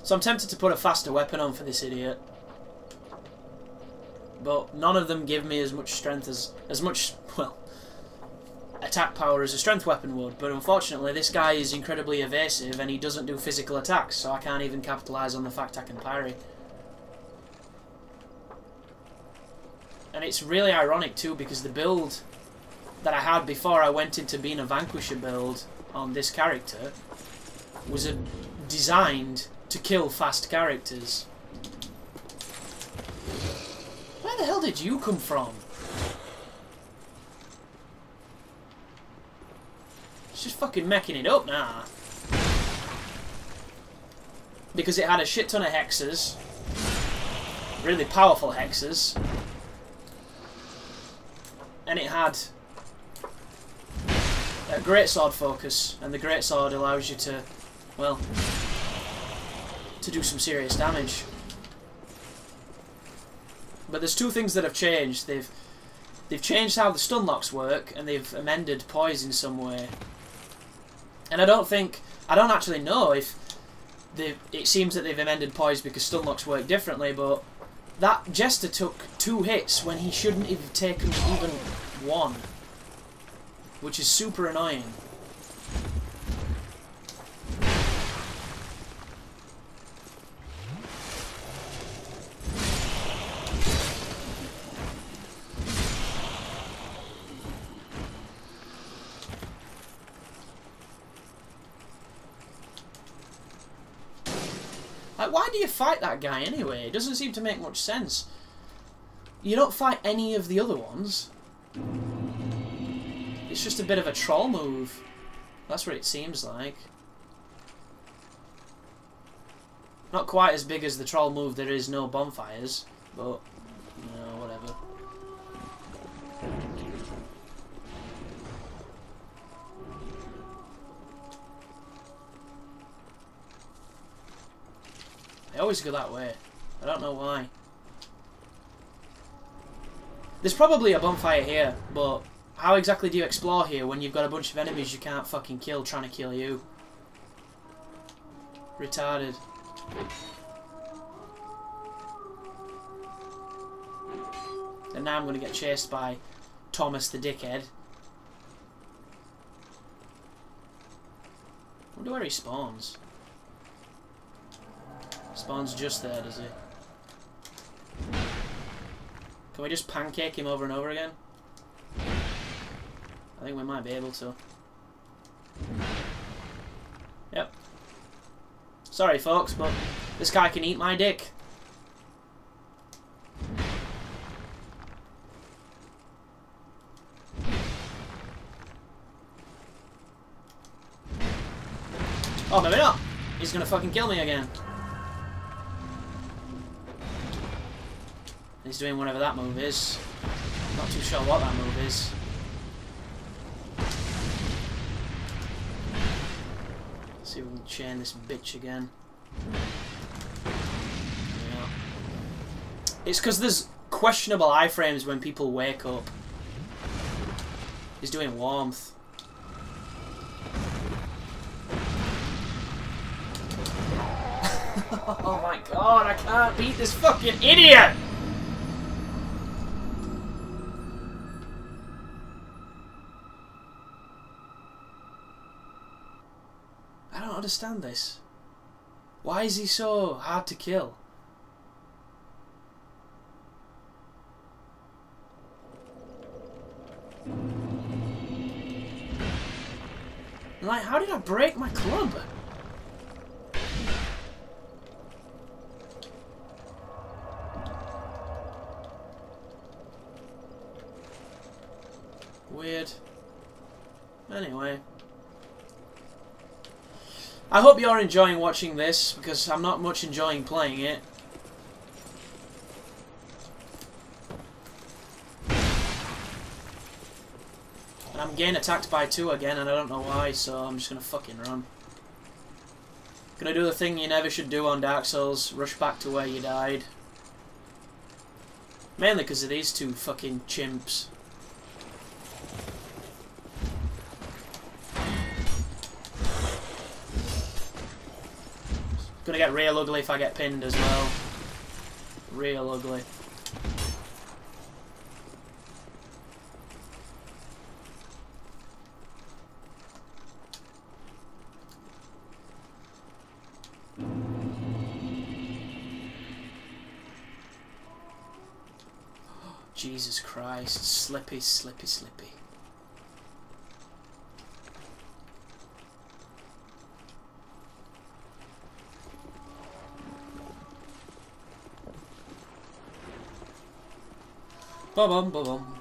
So I'm tempted to put a faster weapon on for this idiot. But none of them give me as much strength as much, well, attack power as a strength weapon would. But unfortunately this guy is incredibly evasive and he doesn't do physical attacks, so I can't even capitalise on the fact I can parry. And it's really ironic too, because the build that I had before I went into being a Vanquisher build on this character was designed to kill fast characters. Where the hell did you come from? It's just fucking meching it up now. Because it had a shit ton of hexes. Really powerful hexes. And it had a greatsword focus, and the greatsword allows you to, well, to do some serious damage. But there's two things that have changed. They've changed how the stun locks work, and they've amended poise in some way. And I don't actually know if it seems that they've amended poise because stun locks work differently, but that Jester took 2 hits when he shouldn't have taken even 1. Which is super annoying. Like, why do you fight that guy anyway? It doesn't seem to make much sense. You don't fight any of the other ones. It's just a bit of a troll move. That's what it seems like. Not quite as big as the troll move, there is no bonfires, but, you know, whatever. I always go that way. I don't know why. There's probably a bonfire here, but how exactly do you explore here when you've got a bunch of enemies you can't fucking kill trying to kill you? Retarded. And now I'm going to get chased by Thomas the Dickhead. I wonder where he spawns. Spawns just there, does he? Can we just pancake him over and over again? I think we might be able to. Yep. Sorry folks, but this guy can eat my dick. Oh, maybe not. He's gonna fucking kill me again. He's doing whatever that move is. Not too sure what that move is. Let's see if we can chain this bitch again. Yeah. It's because there's questionable iframes when people wake up. He's doing warmth. Oh my god, I can't beat this fucking idiot! I don't understand this. Why is he so hard to kill? Like, how did I break my club? Weird. Anyway. I hope you're enjoying watching this, because I'm not much enjoying playing it. And I'm getting attacked by 2 again, and I don't know why, so I'm just gonna fucking run. Gonna do the thing you never should do on Dark Souls, rush back to where you died. Mainly because of these 2 fucking chimps. Gonna get real ugly if I get pinned as well. Real ugly. Jesus Christ. Slippy, slippy, slippy. Ba-bum, ba-bum.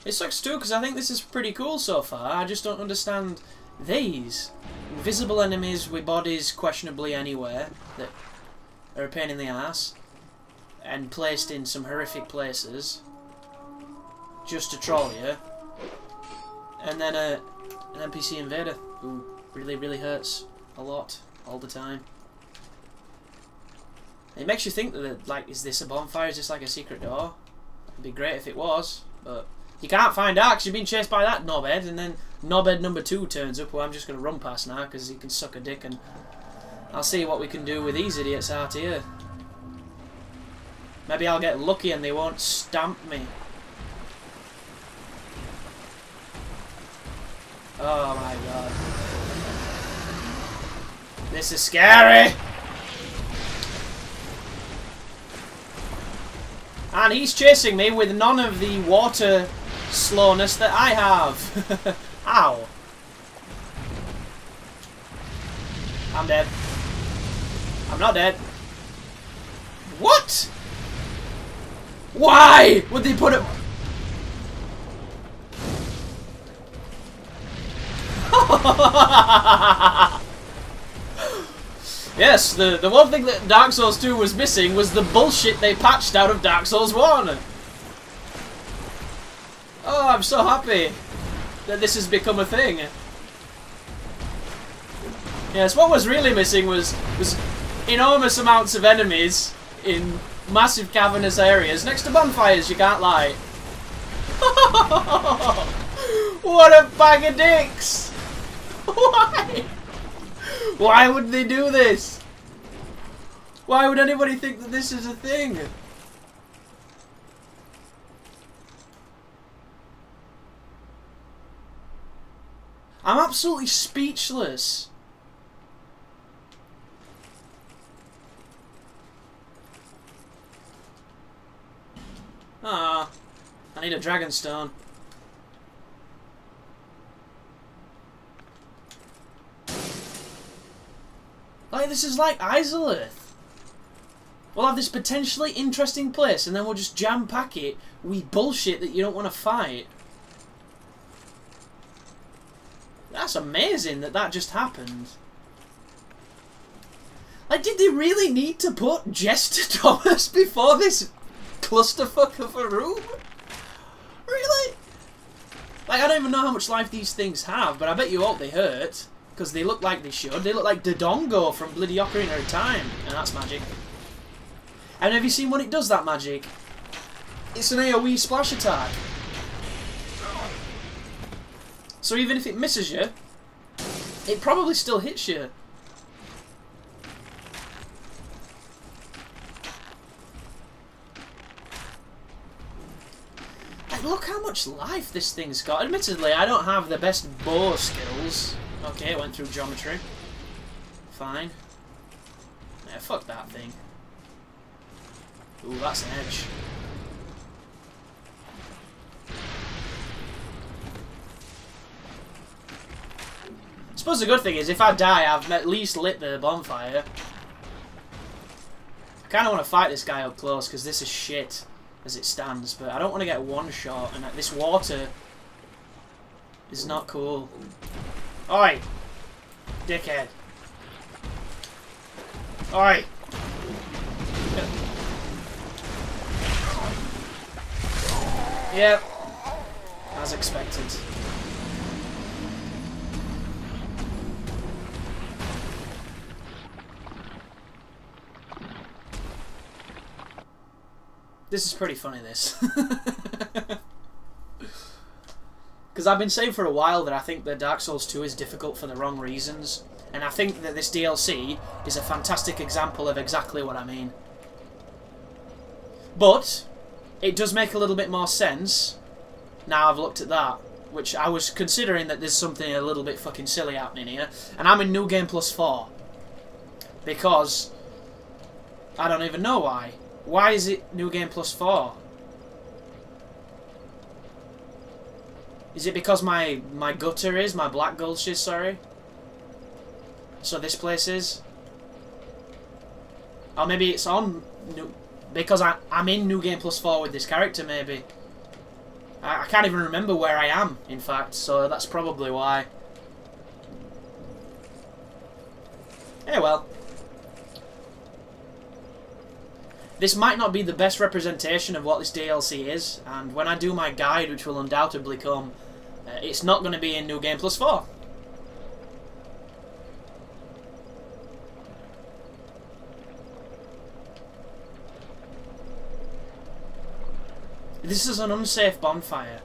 It sucks too, because I think this is pretty cool so far. I just don't understand these. Invisible enemies with bodies questionably anywhere that are a pain in the ass. And placed in some horrific places. Just to troll you. And then an NPC invader who really, really hurts a lot, all the time. It makes you think that, like, is this a bonfire? Is this like a secret door? It'd be great if it was, but you can't find out because you've been chased by that knobhead, and then knobhead number 2 turns up, who I'm just going to run past now because he can suck a dick, and I'll see what we can do with these idiots out here. Maybe I'll get lucky and they won't stamp me. Oh my god. This is scary! And he's chasing me with none of the water slowness that I have. Ow. I'm dead. I'm not dead. What? Why would they put it... Yes, the one thing that Dark Souls 2 was missing was the bullshit they patched out of Dark Souls 1. Oh, I'm so happy that this has become a thing. Yes, what was really missing was enormous amounts of enemies in massive cavernous areas next to bonfires, you can't lie. What a bag of dicks! Why? Why would they do this? Why would anybody think that this is a thing? I'm absolutely speechless. Ah, I need a dragon stone. Like, this is like Izalith. We'll have this potentially interesting place and then we'll just jam-pack it with bullshit that you don't want to fight. That's amazing that that just happened. Like, did they really need to put Jester Thomas before this clusterfuck of a room? Really? Like, I don't even know how much life these things have, but I bet you hope they hurt. Because they look like they should. They look like Dodongo from bloody Ocarina of Time. And that's magic. And have you seen when it does that magic? It's an AoE splash attack. So even if it misses you, it probably still hits you. Like, look how much life this thing's got. Admittedly, I don't have the best bow skills. Okay, it went through geometry. Fine. Yeah, fuck that thing. Ooh, that's an edge. I suppose the good thing is, if I die, I've at least lit the bonfire. I kind of want to fight this guy up close, because this is shit as it stands, but I don't want to get one shot, and this water is not cool. Oi! Dickhead. Oi! Yep. As expected. This is pretty funny, this. Because I've been saying for a while that I think that Dark Souls 2 is difficult for the wrong reasons. And I think that this DLC is a fantastic example of exactly what I mean. But it does make a little bit more sense now I've looked at that. Which I was considering that there's something a little bit fucking silly happening here. And I'm in New Game Plus 4. Because I don't even know why. Why is it New Game Plus 4? Is it because my gutter is? My Black Gulch is, sorry? So this place is? Or maybe it's on... because I'm in New Game Plus 4 with this character, maybe. I can't even remember where I am, in fact, so that's probably why. Yeah, well. This might not be the best representation of what this DLC is, and when I do my guide, which will undoubtedly come, it's not going to be in New Game Plus 4. This is an unsafe bonfire.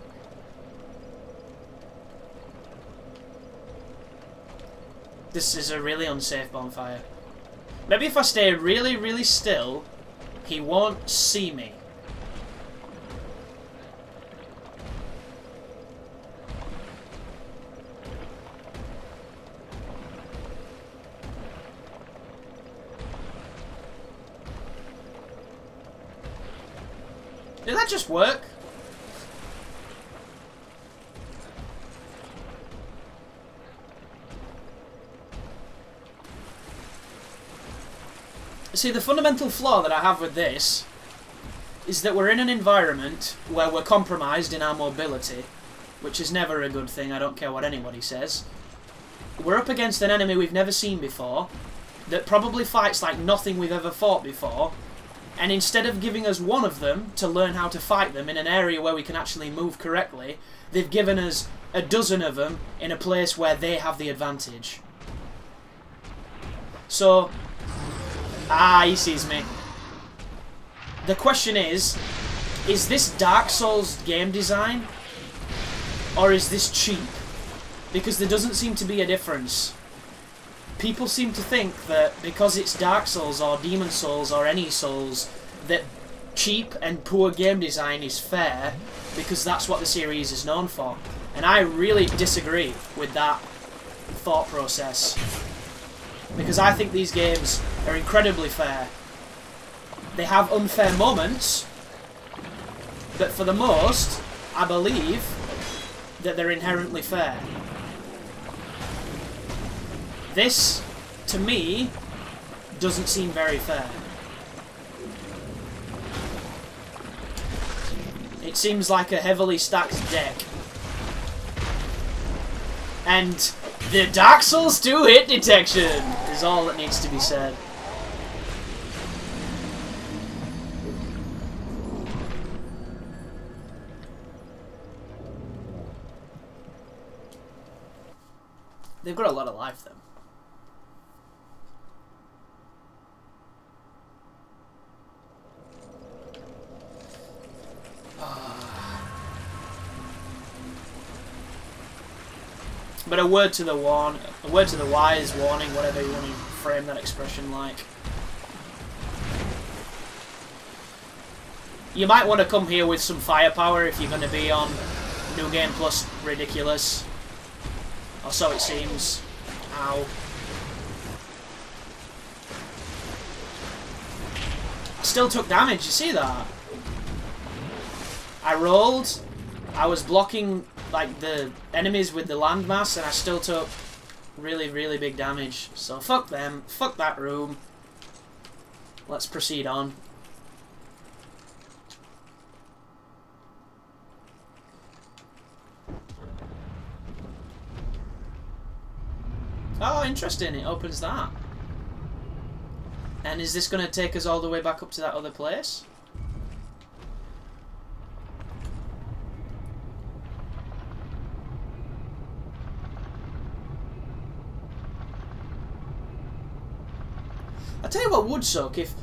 This is a really unsafe bonfire. Maybe if I stay really, really still, he won't see me. Did that just work? See, the fundamental flaw that I have with this is that we're in an environment where we're compromised in our mobility, which is never a good thing, I don't care what anybody says. We're up against an enemy we've never seen before, that probably fights like nothing we've ever fought before, and instead of giving us one of them to learn how to fight them in an area where we can actually move correctly, they've given us a dozen of them in a place where they have the advantage. So, he sees me. The question is this Dark Souls game design, or is this cheap? Because there doesn't seem to be a difference. People seem to think that because it's Dark Souls or Demon Souls or any Souls, that cheap and poor game design is fair, because that's what the series is known for. And I really disagree with that thought process. Because I think these games are incredibly fair. They have unfair moments, but for the most, I believe that they're inherently fair. This, to me, doesn't seem very fair. It seems like a heavily stacked deck. And the Dark Souls 2 hit detection is all that needs to be said. They've got a lot of life, though. But a word to the wise warning, whatever you want to frame that expression like. You might want to come here with some firepower if you're going to be on New Game Plus Ridiculous. Or so it seems. Ow. I still took damage, you see that? I rolled, I was blocking like the enemies with the landmass, and I still took really, really big damage. So fuck them, fuck that room. Let's proceed on. Oh, interesting, it opens that. And is this going to take us all the way back up to that other place? I tell you what would suck, if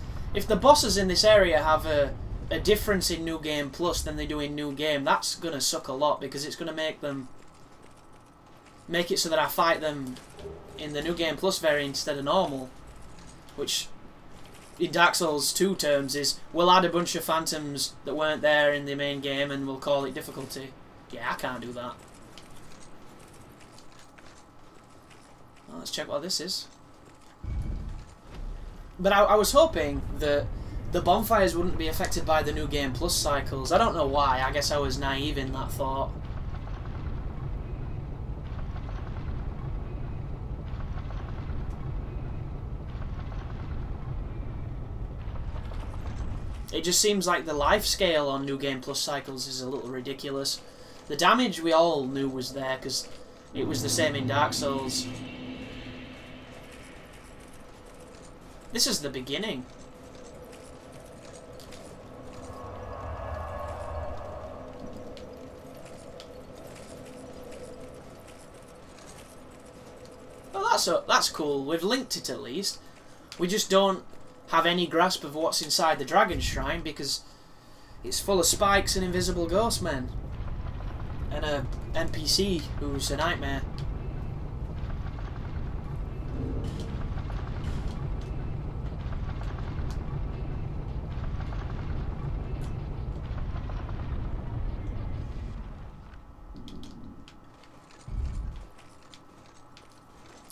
the bosses in this area have a difference in New Game Plus than they do in New Game, that's going to suck a lot, because it's going to make them make it so that I fight them in the New Game Plus variant instead of normal, which in Dark Souls 2 terms is we'll add a bunch of phantoms that weren't there in the main game and we'll call it difficulty. Yeah, I can't do that. Well, let's check what this is. But I was hoping that the bonfires wouldn't be affected by the New Game Plus cycles. I don't know why. I guess I was naive in that thought. It just seems like the life scale on New Game Plus cycles is a little ridiculous. The damage we all knew was there because it was the same in Dark Souls. This is the beginning. Oh, that's cool. We've linked it at least. We just don't have any grasp of what's inside the Dragon Shrine because it's full of spikes and invisible ghost men. And a NPC who's a nightmare.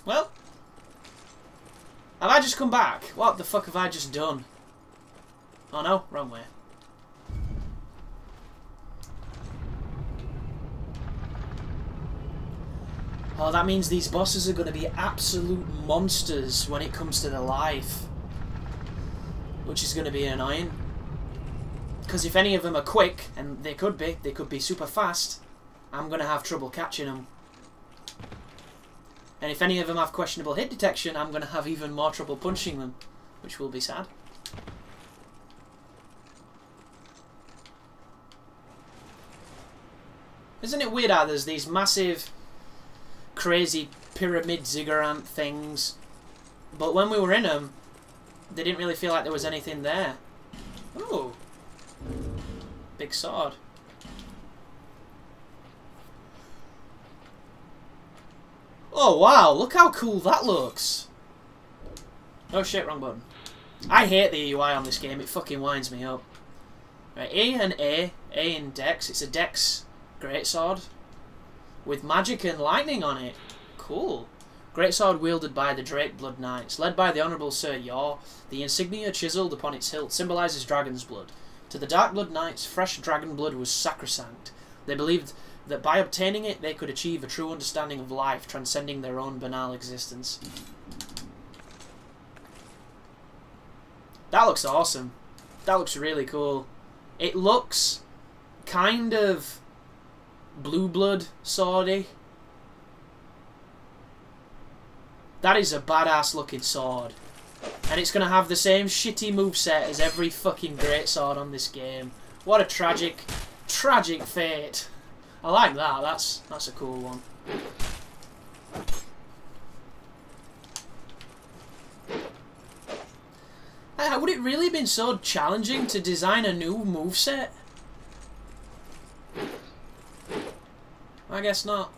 Well, have I just come back? What the fuck have I just done? Oh no, wrong way. Oh, that means these bosses are going to be absolute monsters when it comes to their life. Which is going to be annoying. Because if any of them are quick, and they could be super fast, I'm going to have trouble catching them. And if any of them have questionable hit detection, I'm going to have even more trouble punching them, which will be sad. Isn't it weird how there's these massive, crazy pyramid ziggurat things, but when we were in them, they didn't really feel like there was anything there. Ooh. Big sword. Oh wow, look how cool that looks. Oh shit, wrong button. I hate the UI on this game, it fucking winds me up. Right, A and A in Dex. It's a Dex greatsword with magic and lightning on it. Cool. Greatsword wielded by the Drake Blood Knights, led by the Honourable Sir Yor. The insignia chiselled upon its hilt symbolises dragon's blood. To the Dark Blood Knights, fresh dragon blood was sacrosanct. They believed that by obtaining it, they could achieve a true understanding of life, transcending their own banal existence. That looks awesome. That looks really cool. It looks kind of Blue Blood swordy. That is a badass looking sword. And it's going to have the same shitty moveset as every fucking greatsword on this game. What a tragic, tragic fate. I like that. That's a cool one. Would it really have been so challenging to design a new moveset? I guess not.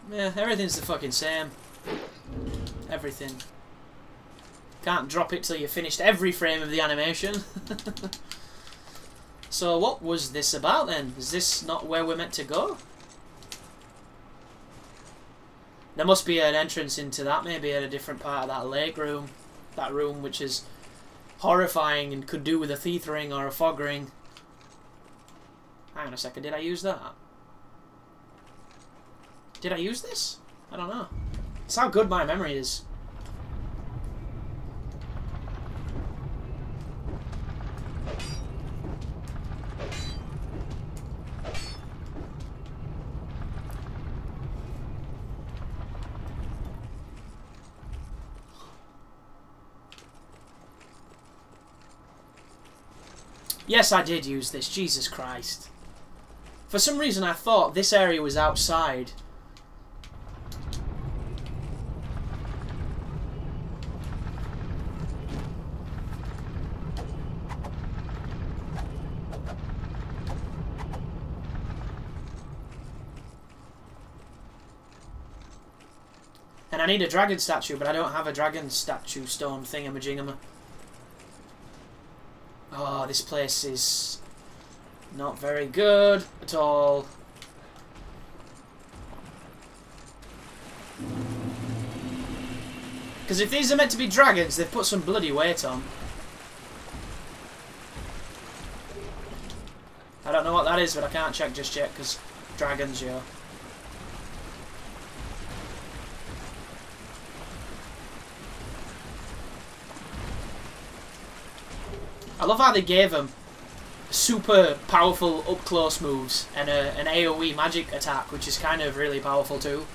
Yeah, everything's the fucking same. Everything. Can't drop it till you've finished every frame of the animation. So what was this about then? Is this not where we're meant to go? There must be an entrance into that, maybe at a different part of that lake room. That room which is horrifying and could do with a thief ring or a fog ring. Hang on a second, did I use that? Did I use this? I don't know. That's how good my memory is. Yes, I did use this. Jesus Christ. For some reason I thought this area was outside. And I need a dragon statue, but I don't have a dragon statue stone thingamajigama. Oh, this place is not very good at all. Because if these are meant to be dragons, they've put some bloody weight on. I don't know what that is, but I can't check just yet, because dragons, yo. I love how they gave them super powerful up-close moves and an AoE magic attack, which is kind of really powerful too.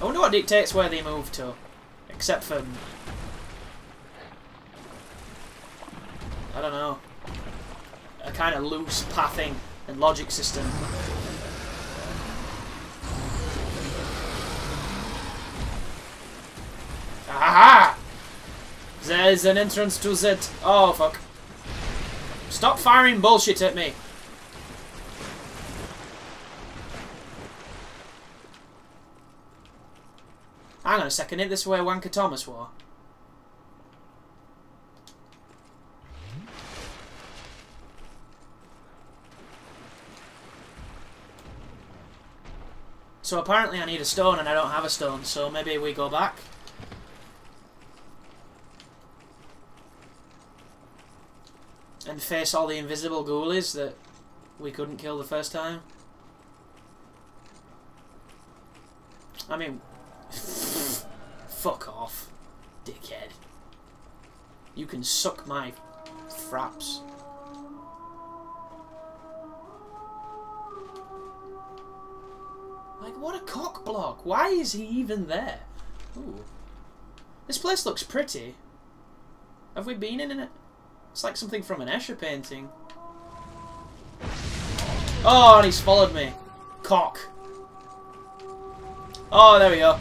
I wonder what dictates where they move to, except for... I don't know. A kind of loose pathing and logic system. Aha! There's an entrance to that. Oh, fuck. Stop firing bullshit at me. Hang on a second, ain't this where Wanker Thomas was? So apparently I need a stone and I don't have a stone, so maybe we go back. And face all the invisible ghoulies that we couldn't kill the first time. I mean... Fuck off, dickhead. You can suck my fraps. Like, what a cock block. Why is he even there? Ooh. This place looks pretty. Have we been in it? It's like something from an Escher painting. Oh, and he's followed me. Cock. Oh, there we go.